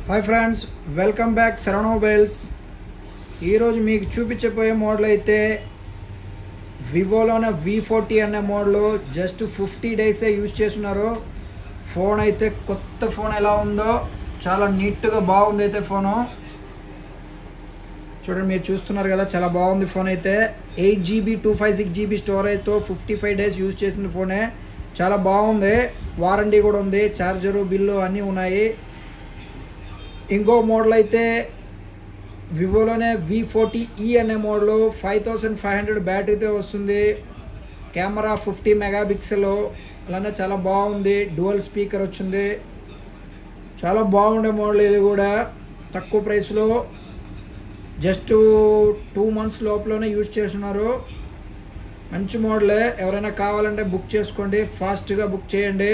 Hi friends, welcome back Saravana mobiles. ఈరోజు మీకు చూపించబోయే మోడల్ అయితే వివోలోనే V40 అనే మోడల్. జస్ట్ 50 డేసే యూజ్ చేస్తున్నారు. ఫోన్ అయితే కొత్త ఫోన్ ఎలా ఉందో చాలా నీట్గా బాగుంది అయితే ఫోను. చూడండి, మీరు చూస్తున్నారు కదా, చాలా బాగుంది ఫోన్ అయితే. 8GB 256GB స్టోరేజ్తో 55 డేస్ యూజ్ చేసిన ఫోనే. చాలా బాగుంది, వారంటీ కూడా ఉంది, ఛార్జరు బిల్లు అన్నీ ఉన్నాయి. ఇంకో మోడల్ అయితే వివోలోనే V40e అనే మోడల్. 5500 బ్యాటరీతో వస్తుంది. కెమెరా 50 మెగాపిక్సెల్, అలానే చాలా బాగుంది. డ్యువల్ స్పీకర్ వచ్చింది. చాలా బాగుండే మోడల్ ఇది కూడా. తక్కువ ప్రైస్లో జస్ట్ 2 months లోపలనే యూజ్ చేస్తున్నారు. మంచి మోడలే. ఎవరైనా కావాలంటే బుక్ చేసుకోండి, ఫాస్ట్గా బుక్ చేయండి.